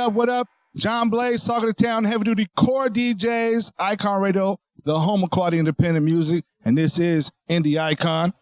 up? What up? John Blaze, Talk of the Town, Heavy Duty Core DJs, iKON Radio, the home of quality independent music, and this is Indie iKON.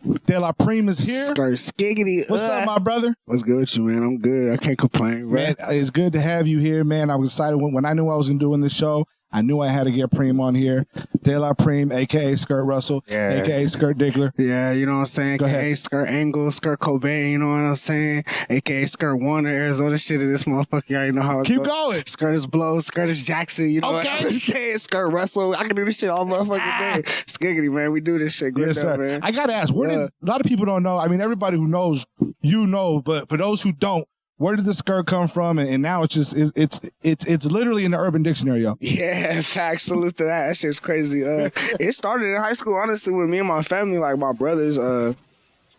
DeLa Preme is here. Skiggity. What's up, my brother? What's good with you, man? I'm good. I can't complain, bro. Man, it's good to have you here, man. I was excited when I knew I was going to do this show. I knew I had to get Preme on here. DeLa Preme, a.k.a. Skirt Russell, a.k.a. Skirt Diggler. Yeah, you know what I'm saying? A.k.a. Skirt Angle, Skirt Cobain, you know what I'm saying? A.k.a. Skirt Warner, Arizona shit in this motherfucker. You already know how it Keep goes. Going. Skirt is Blow, Skirt is Jackson, you know what I'm saying? Skirt Russell. I can do this shit all motherfucking day. Skiggity, man. We do this shit. Good Yes, sir. man. I got to ask, where did, a lot of people don't know. I mean, everybody who knows, you know, but for those who don't, where did the skirt come from? And now it's just it's literally in the Urban Dictionary, yo. Yeah, facts. Salute to that. That shit's crazy. It started in high school, honestly, with me and my family, like my brothers.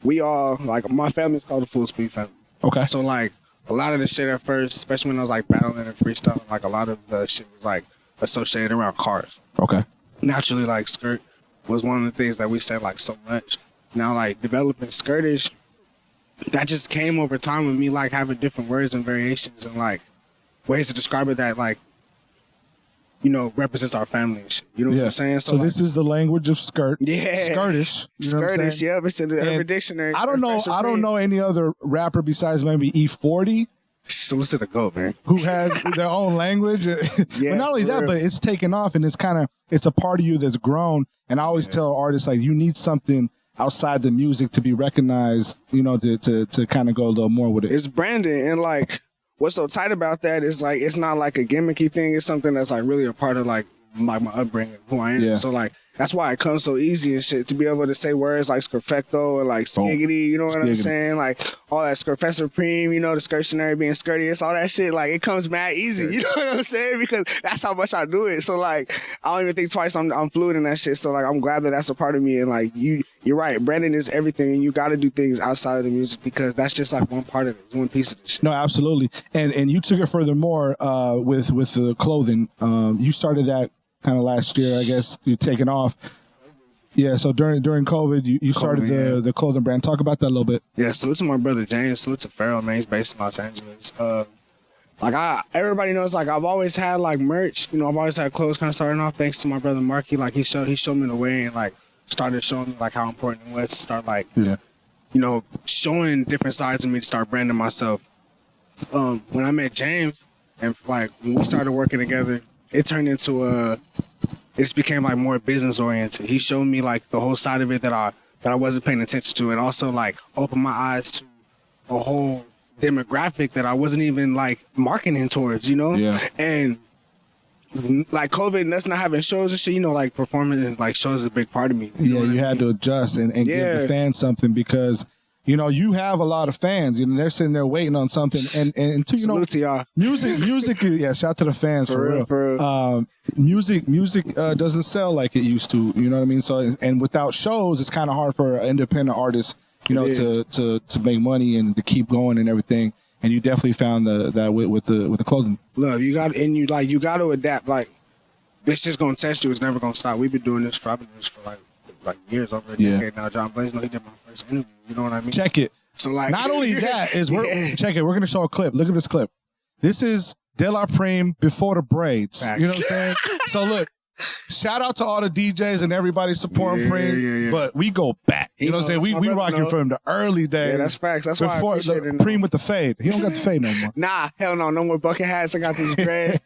We all like my family's called the Full Speed family. Okay. So like a lot of the shit at first, especially when I was like battling and freestyling, like a lot of the shit was like associated around cars. Okay. Naturally, like skirt was one of the things that we said like so much. Now like developing skirtish, that just came over time with me like having different words and variations and like ways to describe it that like, you know, represents our family and shit. You know what I'm saying? So like, this is the language of skirt. Yeah. Skirtish. You know Skirtish, yeah. It's in the Urban Dictionary. I don't know any other rapper besides maybe E40. Salute to the GOAT, man. Who has their own language. Yeah, but not only that, but it's taken off and it's a part of you that's grown. And I always tell artists like you need something outside the music to be recognized, you know, to kind of go a little more with it. It's branding, and like what's so tight about that is like it's not like a gimmicky thing. It's something that's like really a part of like my upbringing, who I am. Yeah. So like that's why it comes so easy and shit to be able to say words like Skerfecto and like Skiggity, you know what I'm saying? Like all that Professor Preme, you know, the skirtionary being skirtiest, all that shit. Like it comes mad easy, you know what I'm saying? Because that's how much I do it. So like I don't even think twice. I'm fluid in that shit. So like I'm glad that that's a part of me. And like you're right. Branding is everything, and you got to do things outside of the music because that's just like one part of it, one piece of the shit. No, absolutely. And you took it furthermore with the clothing. You started that kind of last year, I guess. You're taking off. Yeah, so during COVID, you started the clothing brand. Talk about that a little bit. Yeah, salute to my brother James. Salute to Farrell, man. He's based in Los Angeles. Everybody knows, like, I've always had, like, merch. You know, I've always had clothes kind of starting off thanks to my brother Marky. Like, he showed me the way and, like, started showing me, like, how important it was to start, like, you know, showing different sides of me to start branding myself. When I met James and, like, when we started working together, it turned into it just became like more business oriented. He showed me like the whole side of it that I wasn't paying attention to, and also like opened my eyes to a whole demographic that I wasn't even like marketing towards, you know? Yeah. And like COVID and us not having shows and shit, you know, like performing and like shows is a big part of me. Yeah, you had to adjust and give the fans something because you know, you have a lot of fans. You know, they're sitting there waiting on something. And to, you know, to y'all. Music, yeah, shout out to the fans for real. Music doesn't sell like it used to. You know what I mean? So, and without shows, it's kind of hard for an independent artist, you know, to make money and to keep going and everything. And you definitely found that with the clothing. Look, you got to adapt. Like, this just gonna test you. It's never gonna stop. We've been doing this for like years, over a decade now. John Blaze, he did my first interview. You know what I mean? Check it. So like, not only that is check it. We're gonna show a clip. Look at this clip. This is DeLa Preme before the braids. Facts. You know what I'm saying? So look, shout out to all the DJs and everybody supporting Preme. But we go back. You know what I'm saying? We rocking from the early days. Yeah, that's facts. That's before why I appreciate it. Preme with the fade. He don't got the fade no more. Nah, hell no. No more bucket hats. I got these dreads.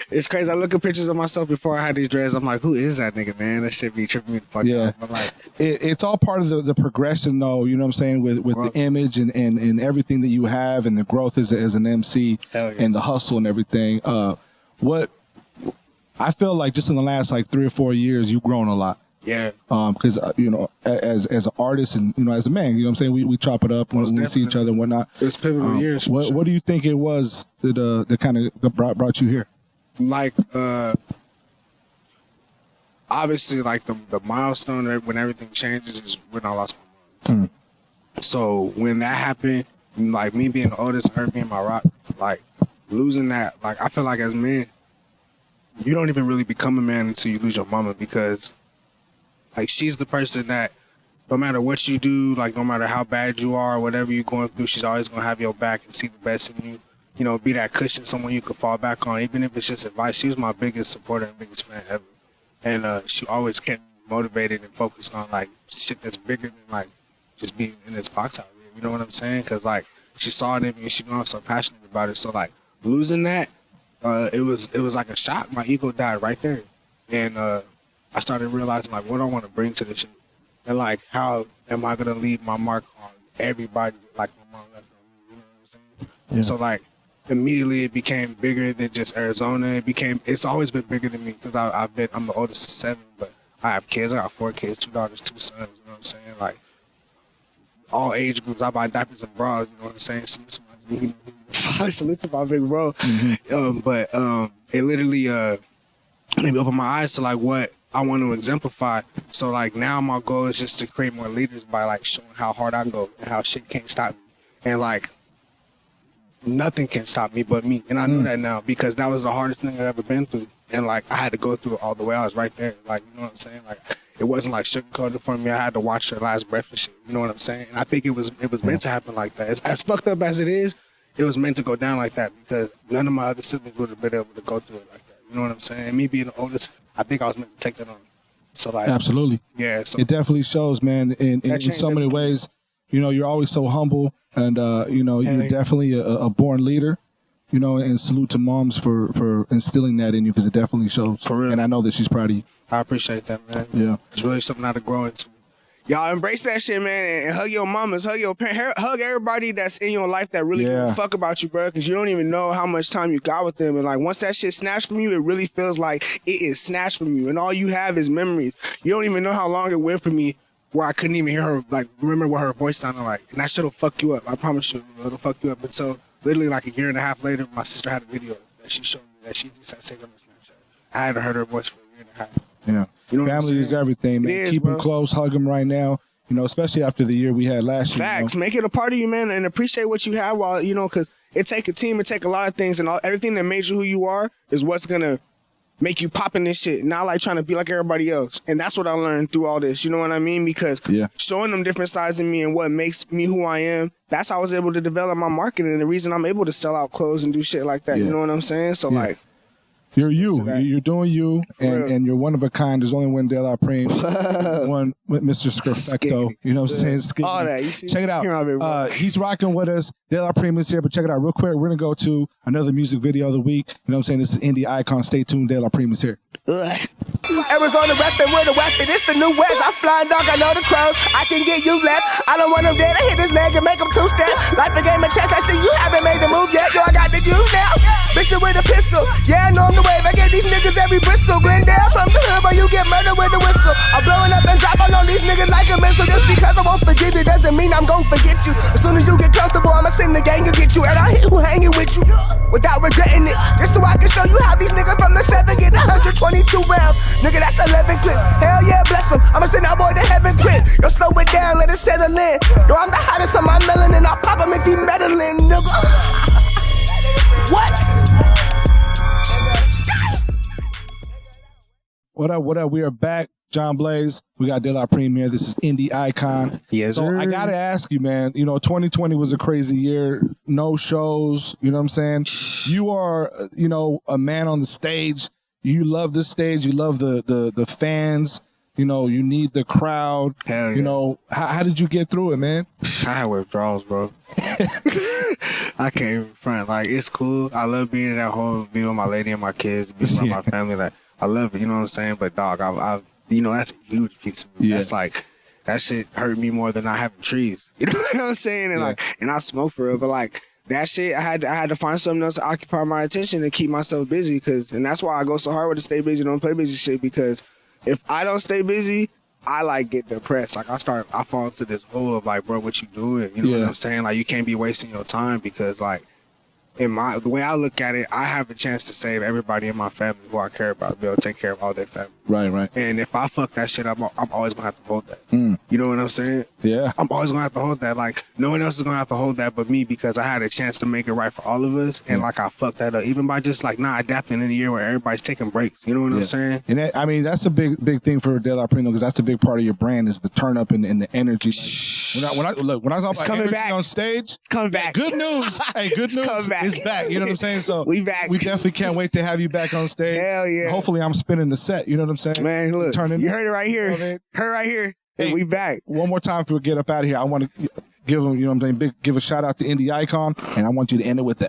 It's crazy. I look at pictures of myself before I had these dreads. I'm like, who is that nigga, man? That shit be tripping me the fuck out. But like, it's all part of the progression, though. You know what I'm saying? With the image and everything that you have and the growth as an MC and the hustle and everything. What I feel like just in the last like 3 or 4 years, you've grown a lot. Yeah. Because you know, as an artist and you know, as a man, you know what I'm saying, we chop it up when we see each other and whatnot. It's pivotal years. What do you think it was that kind of brought you here? Like, obviously, like the milestone when everything changes is when I lost my mom. So when that happened, like me being the oldest, her being my rock, like losing that, like I feel like as men, you don't even really become a man until you lose your mama, because like she's the person that no matter what you do, like no matter how bad you are, whatever you're going through, she's always gonna have your back and see the best in you. you know, be that cushion, someone you could fall back on, even if it's just advice. She was my biggest supporter and biggest fan ever. And she always kept me motivated and focused on, like, shit that's bigger than, like, just being in this box out here. You know what I'm saying? Because, like, she saw it in me and she knew I was so passionate about it. So, like, losing that, it was like a shock. My ego died right there. And I started realizing, like, what I want to bring to this shit. And, like, how am I going to leave my mark on everybody like my mom left on me? You know what I'm saying? Yeah. So, like, immediately it became bigger than just Arizona. It's always been bigger than me because I'm the oldest of 7, but I have kids. I got 4 kids, 2 daughters, 2 sons. You know what I'm saying? Like, all age groups. I buy diapers and bras. You know what I'm saying? Salute to my big bro. But it literally made me open my eyes to, like, what I want to exemplify. So, like, now my goal is just to create more leaders by, like, showing how hard I go and how shit can't stop me. And, like, nothing can stop me but me. And I know that now because that was the hardest thing I've ever been through. And, like, I had to go through it all the way. I was right there. Like, you know what I'm saying? Like, it wasn't, like, sugarcoated for me. I had to watch her last breath and shit. You know what I'm saying? And I think it was meant to happen like that. As fucked up as it is, it was meant to go down like that because none of my other siblings would have been able to go through it like that. You know what I'm saying? And me being the oldest, I think I was meant to take that on. So, like, absolutely. Yeah. So it definitely shows, man, in so many ways. You know, you're always so humble and, you know, you're definitely a born leader. You know, and salute to moms for instilling that in you because it definitely shows. For real. And I know that she's proud of you. I appreciate that, man. Yeah. It's really something I had to grow into. Y'all embrace that shit, man, and hug your mamas, hug your parents, hug everybody that's in your life that really give a fuck about you, bro, because you don't even know how much time you got with them. And, like, once that shit snatched from you, it really feels like it is snatched from you. And all you have is memories. You don't even know how long it went for me where I couldn't even hear her, like, remember what her voice sounded like. And that shit'll fuck you up. I promise you, it'll fuck you up. And so, literally, like, a year and a half later, my sister had a video that she showed me that she just had saved on Snapchat. I hadn't heard her voice for a year and a half. Yeah. You know family is everything, man. Keep them close, hug them right now. You know, especially after the year we had last year. Facts. You know? Make it a part of you, man, and appreciate what you have while, you know, because it take a team, it take a lot of things, and everything that made you who you are is what's going to make you pop in this shit, not like trying to be like everybody else. And that's what I learned through all this, you know what I mean? Because showing them different sides of me and what makes me who I am, that's how I was able to develop my marketing and the reason I'm able to sell out clothes and do shit like that, you know what I'm saying? So, like, you're you. You're doing you, and you're one of a kind. There's only one DeLa Preme, one with Mr. Scrifecto. You know what I'm saying? Skinny. All that. You see, check it out. He's rocking with us. DeLa Preme is here, but check it out real quick. We're going to go to another music video of the week. You know what I'm saying? This is Indie Icon. Stay tuned. DeLa Preme is here. Arizona rapping with a weapon, it's the new west. I'm flying dog, I know the crows. I can get you left. I don't want him dead. I hit his leg and make him 2-step. Like the game of chess, I see you haven't made the move yet. Yo, I got the juice now. Bitchin' with a pistol. Yeah, I know I'm the wave. I get these niggas every bristle. Glendale from the hood, but you get murdered with a whistle. I'm blowing up and dropping on these niggas like a missile. Just because I won't forgive you doesn't mean I'm gon' forget you. As soon as you get comfortable, I'ma send the gang to get you. And I hit who hanging with you without regretting it. Just so I can show you how these niggas from the 7 get 122 rounds. Nigga, that's 11 clips. Hell yeah, bless him. I'ma send that boy to heaven's quick. Yo, slow it down, let it settle in. Yo, I'm the hottest on my melanin. I'll pop him if he meddling, nigga. What? What up, what up? We are back. John Blaze. We got DeLa Preme here. This is Indie Icon. Yes, so I got to ask you, man, you know, 2020 was a crazy year. No shows, you know what I'm saying? You are, you know, a man on the stage. You love this stage. You love the fans. You know, you need the crowd. Hell yeah. You know, how did you get through it, man? I had withdrawals, bro. I can't even front. Like, it's cool. I love being in that home, being with my lady and my kids, being with my family. Like, I love it, you know what I'm saying? But, dog, I you know, that's a huge piece of me. That's like, that shit hurt me more than I having trees. You know what I'm saying? And like, and I smoke for real, but like, that shit, I had to find something else to occupy my attention and keep myself busy. And that's why I go so hard with the stay busy, don't play busy shit, because if I don't stay busy, I like get depressed. Like I fall into this hole of like, bro, what you doing? You know what I'm saying? Like, you can't be wasting your time because like, the way I look at it, I have a chance to save everybody in my family who I care about, be able to take care of all their family. Right. And if I fuck that shit up, I'm always gonna have to hold that. You You know what I'm saying? Yeah. I'm always gonna have to hold that. Like, no one else is gonna have to hold that but me, because I had a chance to make it right for all of us, and like I fucked that up, even by just like not adapting in a year where everybody's taking breaks. You know what I'm saying? And that, I mean, that's a big thing for DeLa Preme, because that's a big part of your brand, is the turn up and the energy. Like, when I was talking about energy on stage, it's coming back. Good news. Hey, good news is back. You know what I'm saying? So we back. We definitely can't wait to have you back on stage. Hell yeah. Hopefully, I'm spinning the set. You know what I'm saying? Man, look, you heard it right here. Heard right here. Hey, we back. One more time before we get up out of here, I want to give them, you know what I'm saying, give a shout out to Indie iKON, and I want you to end it with the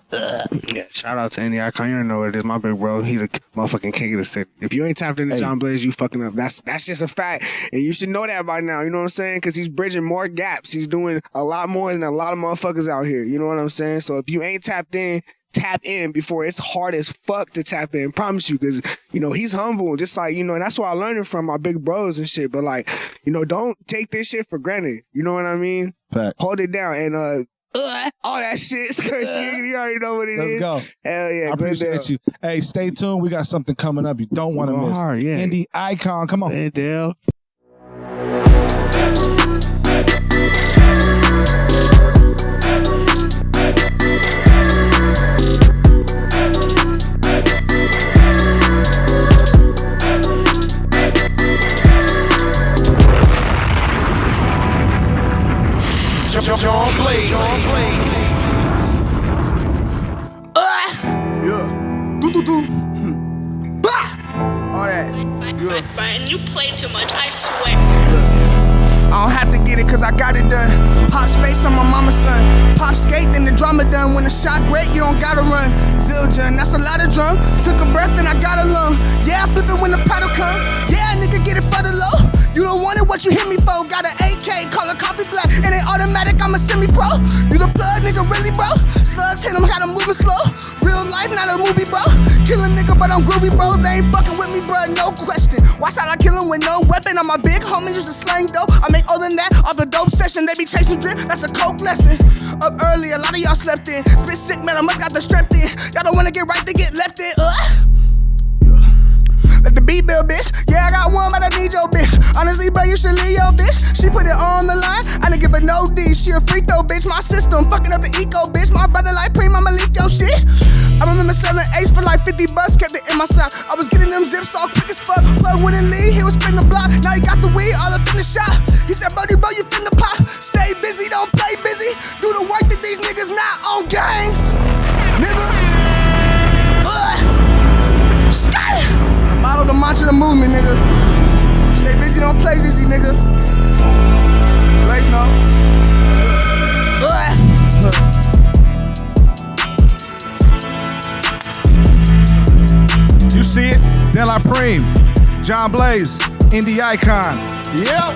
Yeah, shout out to Indie iKON. You don't know what it is. My big bro, he the motherfucking king of the city. If you ain't tapped into John Blaze, you fucking up. That's just a fact. And you should know that by now. You know what I'm saying? Because he's bridging more gaps. He's doing a lot more than a lot of motherfuckers out here. You know what I'm saying? So if you ain't tapped in, tap in before it's hard as fuck to tap in. Promise you, because you know he's humble, just like, you know, and that's what I learned it from my big bros and shit. But like, you know, don't take this shit for granted. You know what I mean? Fact. Hold it down and all that shit. You already know what it is. Let's go. Hell yeah. I appreciate you. Hey, stay tuned. We got something coming up you don't want to miss. Indie iKON, come on. Hey, Dale. John Blaze. Yeah. Do. Bah! All that. Yeah. Brian, you play too much, I swear. Yeah. I don't have to get it cause I got it done. Pop space on my mama's son. Pop skate, then the drama done. When the shot great, you don't gotta run. Zildjian, that's a lot of drum. Took a breath, then I got a lung. Yeah, I flip it when the paddle come. Yeah, nigga, get it for the low. You don't want it, what you hit me for? Got an AK, call it copy black. It ain't automatic, I'm a semi-pro. You the plug, nigga, really, bro? Slugs hit him, got him moving slow. Real life, not a movie, bro. Kill a nigga, but I'm groovy, bro. They ain't fucking with me, bro, no question. Watch out, I kill him with no weapon. I'm my big homie, used to slang dope. I make other than that, off the dope session. They be chasing drip, that's a coke lesson. Up early, a lot of y'all slept in. Spit sick, man, I must got the strength in. Y'all don't wanna get right, they get left in. Let the beat build, bitch. Yeah, I got one, but I need your bitch. Honestly, bro, you should leave your bitch. She put it on the line. I didn't give her no D. She a freak though, bitch. My system fucking up the eco, bitch. My brother like Preme, I'ma leak your shit. I remember selling Ace for like 50 bucks, kept it in my sock. I was getting them zips all quick as fuck. Plug wouldn't leave, he was spin the block. Now he got the weed all up in the shop. He said, Brody, bro, you finna pop. Stay busy, don't play busy. Do the work that these niggas not on gang. Nigga. Sky. Model the mantra, the movement, nigga. Stay busy, don't play busy, nigga. Blaze, no. You see it? DeLa Preme, John Blaze, Indie iKON. Yep.